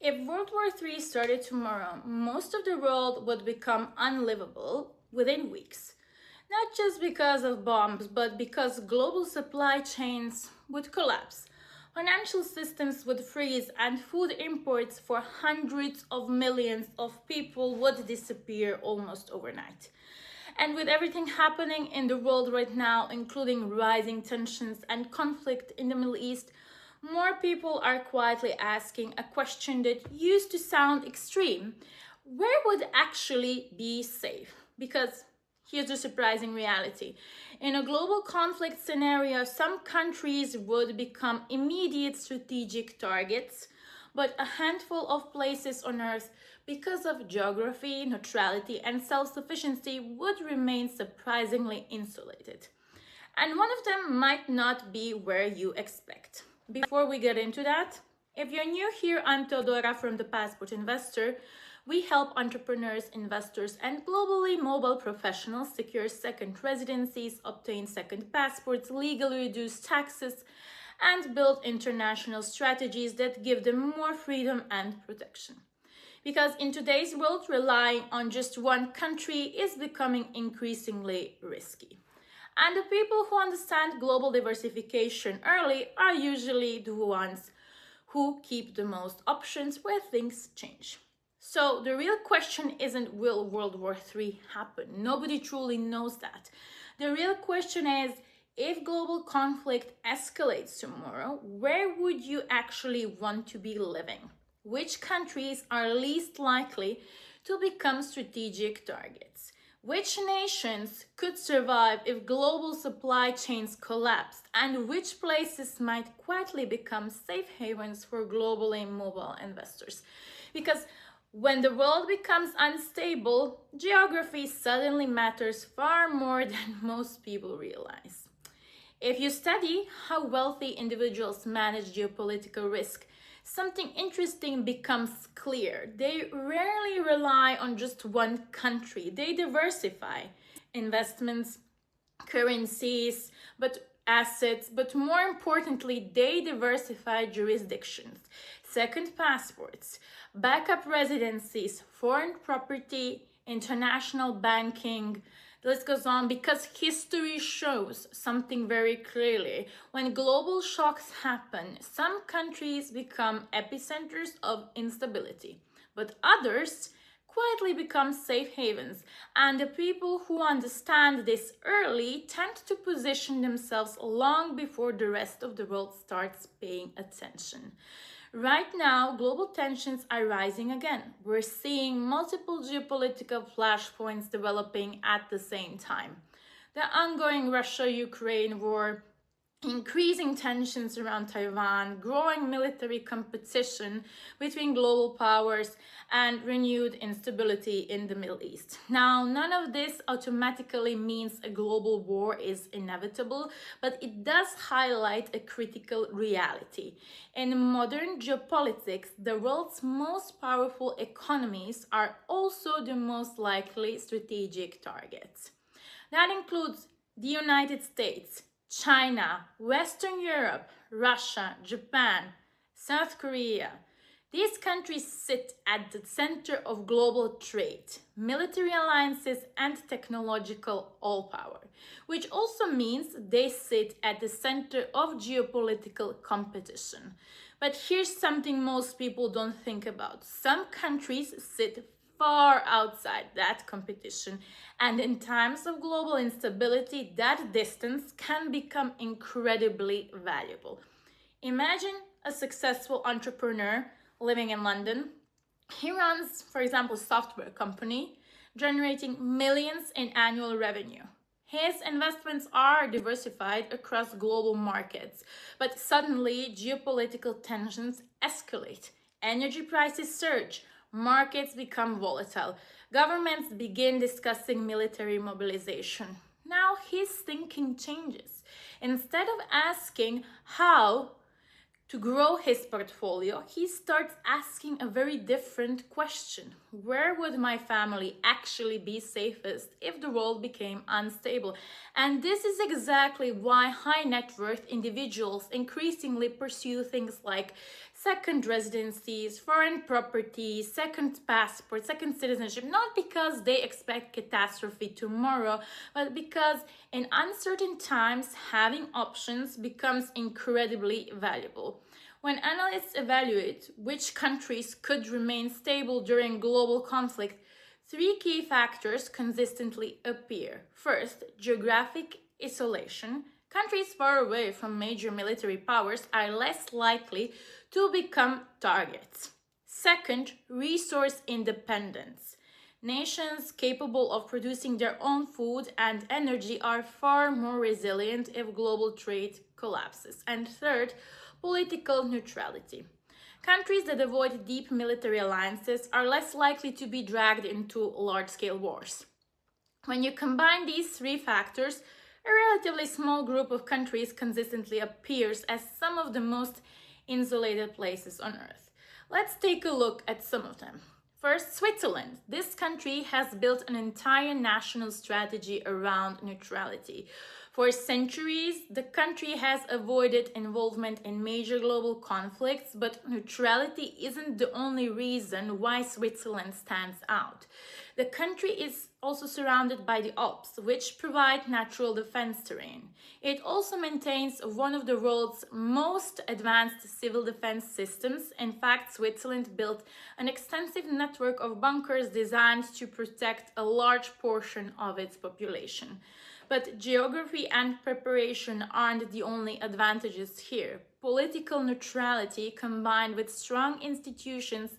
If World War III started tomorrow, most of the world would become unlivable within weeks. Not just because of bombs, but because global supply chains would collapse. Financial systems would freeze and food imports for hundreds of millions of people would disappear almost overnight. And with everything happening in the world right now, including rising tensions and conflict in the Middle East, more people are quietly asking a question that used to sound extreme. Where would actually be safe? Because here's the surprising reality. In a global conflict scenario, some countries would become immediate strategic targets, but a handful of places on Earth, because of geography, neutrality, and self-sufficiency, would remain surprisingly insulated. And one of them might not be where you expect. Before we get into that, if you're new here, I'm Theodora from The Passport Investor. We help entrepreneurs, investors, and globally mobile professionals secure second residencies, obtain second passports, legally reduce taxes, and build international strategies that give them more freedom and protection. Because in today's world, relying on just one country is becoming increasingly risky. And the people who understand global diversification early are usually the ones who keep the most options where things change. So the real question isn't will World War III happen? Nobody truly knows that. The real question is, if global conflict escalates tomorrow, where would you actually want to be living? Which countries are least likely to become strategic targets? Which nations could survive if global supply chains collapsed? And which places might quietly become safe havens for globally mobile investors? Because when the world becomes unstable, geography suddenly matters far more than most people realize. If you study how wealthy individuals manage geopolitical risk, something interesting becomes clear. They rarely rely on just one country. They diversify investments, currencies, assets, but more importantly, they diversify jurisdictions, second passports, backup residencies, foreign property, international banking. The list goes on, because history shows something very clearly. When global shocks happen, some countries become epicenters of instability, but others quietly become safe havens. And the people who understand this early tend to position themselves long before the rest of the world starts paying attention. Right now, global tensions are rising again. We're seeing multiple geopolitical flashpoints developing at the same time. The ongoing Russia-Ukraine war, increasing tensions around Taiwan, growing military competition between global powers, and renewed instability in the Middle East. Now, none of this automatically means a global war is inevitable, but it does highlight a critical reality. In modern geopolitics, the world's most powerful economies are also the most likely strategic targets. That includes the United States, China, Western Europe, Russia, Japan, South Korea. These countries sit at the center of global trade, military alliances, and technological all-power, which also means they sit at the center of geopolitical competition. But here's something most people don't think about. Some countries sit far outside that competition, and in times of global instability, that distance can become incredibly valuable. Imagine a successful entrepreneur living in London. He runs, for example, a software company generating millions in annual revenue. His investments are diversified across global markets, but suddenly geopolitical tensions escalate, energy prices surge, markets become volatile. Governments begin discussing military mobilization. Now his thinking changes. Instead of asking how to grow his portfolio, he starts asking a very different question. Where would my family actually be safest if the world became unstable? And this is exactly why high net worth individuals increasingly pursue things like second residencies, foreign property, second passport, second citizenship, not because they expect catastrophe tomorrow, but because in uncertain times, having options becomes incredibly valuable. When analysts evaluate which countries could remain stable during global conflict, three key factors consistently appear. First, geographic isolation. Countries far away from major military powers are less likely to become targets. Second, resource independence. Nations capable of producing their own food and energy are far more resilient if global trade collapses. And third, political neutrality. Countries that avoid deep military alliances are less likely to be dragged into large-scale wars. When you combine these three factors, a relatively small group of countries consistently appears as some of the most insulated places on Earth. Let's take a look at some of them. First, Switzerland. This country has built an entire national strategy around neutrality. For centuries, the country has avoided involvement in major global conflicts, but neutrality isn't the only reason why Switzerland stands out. The country is also surrounded by the Alps, which provide natural defense terrain. It also maintains one of the world's most advanced civil defense systems. In fact, Switzerland built an extensive network of bunkers designed to protect a large portion of its population. But geography and preparation aren't the only advantages here. Political neutrality combined with strong institutions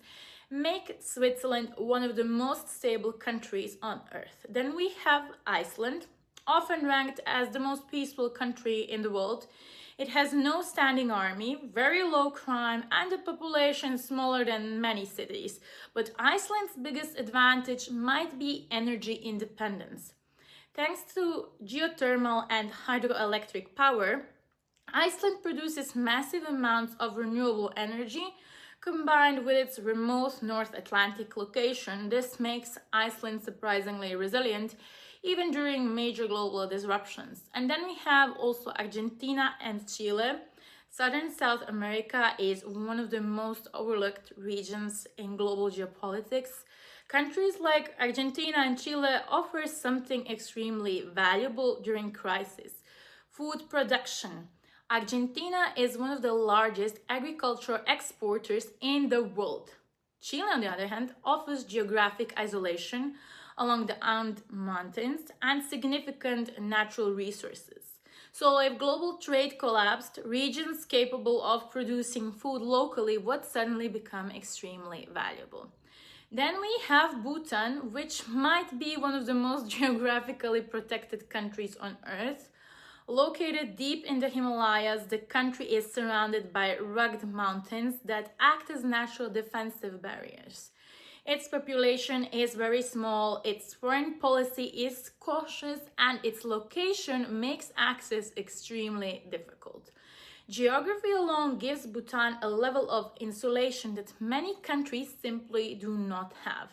make Switzerland one of the most stable countries on Earth. Then we have Iceland, often ranked as the most peaceful country in the world. It has no standing army, very low crime, and a population smaller than many cities. But Iceland's biggest advantage might be energy independence. Thanks to geothermal and hydroelectric power, Iceland produces massive amounts of renewable energy. Combined with its remote North Atlantic location, this makes Iceland surprisingly resilient even during major global disruptions. And then we have also Argentina and Chile. Southern South America is one of the most overlooked regions in global geopolitics. Countries like Argentina and Chile offer something extremely valuable during crisis: food production. Argentina is one of the largest agricultural exporters in the world. Chile, on the other hand, offers geographic isolation along the Andes Mountains and significant natural resources. So if global trade collapsed, regions capable of producing food locally would suddenly become extremely valuable. Then we have Bhutan, which might be one of the most geographically protected countries on Earth. Located deep in the Himalayas, the country is surrounded by rugged mountains that act as natural defensive barriers. Its population is very small, its foreign policy is cautious, and its location makes access extremely difficult. Geography alone gives Bhutan a level of insulation that many countries simply do not have.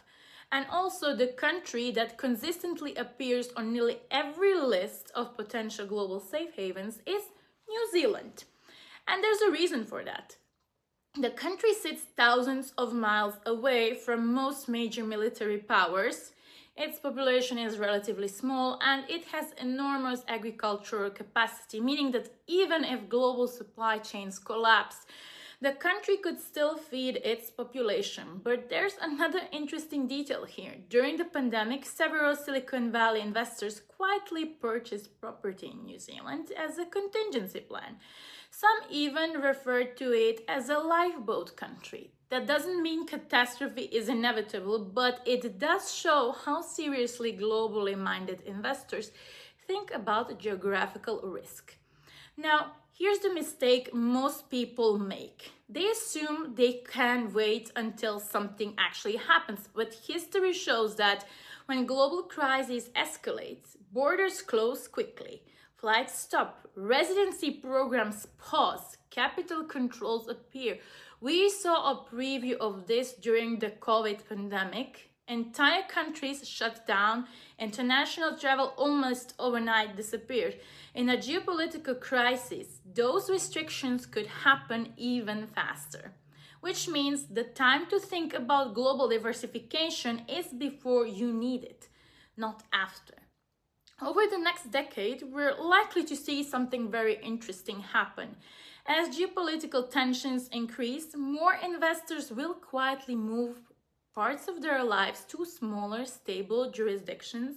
And also the country that consistently appears on nearly every list of potential global safe havens is New Zealand. And there's a reason for that. The country sits thousands of miles away from most major military powers. Its population is relatively small and it has enormous agricultural capacity, meaning that even if global supply chains collapse, the country could still feed its population. But there's another interesting detail here. During the pandemic, several Silicon Valley investors quietly purchased property in New Zealand as a contingency plan. Some even referred to it as a lifeboat country. That doesn't mean catastrophe is inevitable, but it does show how seriously globally minded investors think about geographical risk. Now, here's the mistake most people make. They assume they can wait until something actually happens, but history shows that when global crises escalate, borders close quickly, flights stop, residency programs pause, capital controls appear. We saw a preview of this during the COVID pandemic. Entire countries shut down, international travel almost overnight disappeared. In a geopolitical crisis, those restrictions could happen even faster. which means the time to think about global diversification is before you need it, not after. Over the next decade, we're likely to see something very interesting happen. As geopolitical tensions increase, more investors will quietly move parts of their lives to smaller, stable jurisdictions.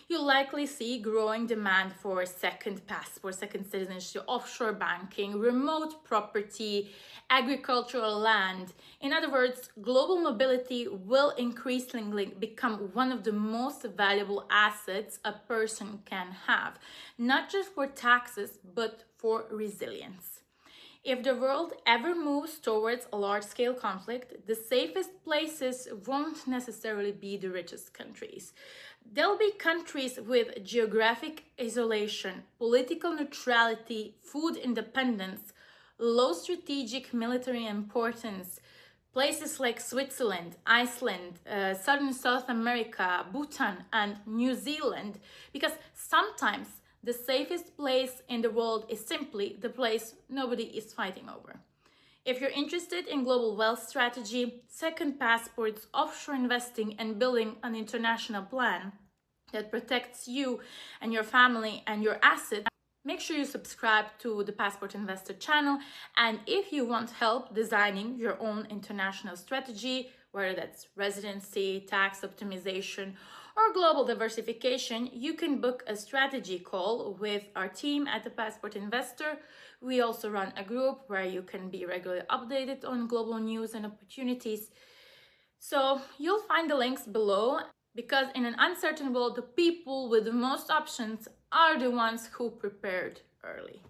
You'll likely see growing demand for second passport, second citizenship, offshore banking, remote property, agricultural land. In other words, global mobility will increasingly become one of the most valuable assets a person can have, not just for taxes, but for resilience. If the world ever moves towards a large-scale conflict, the safest places won't necessarily be the richest countries. There'll be countries with geographic isolation, political neutrality, food independence, low strategic military importance, places like Switzerland, Iceland, Southern South America, Bhutan, and New Zealand, because sometimes the safest place in the world is simply the place nobody is fighting over. If you're interested in global wealth strategy, second passports, offshore investing, and building an international plan that protects you and your family and your assets, make sure you subscribe to the Passport Investor channel. And if you want help designing your own international strategy, whether that's residency, tax optimization, or global diversification, you can book a strategy call with our team at the Passport Investor. We also run a group where you can be regularly updated on global news and opportunities. So you'll find the links below, because in an uncertain world, the people with the most options are the ones who prepared early.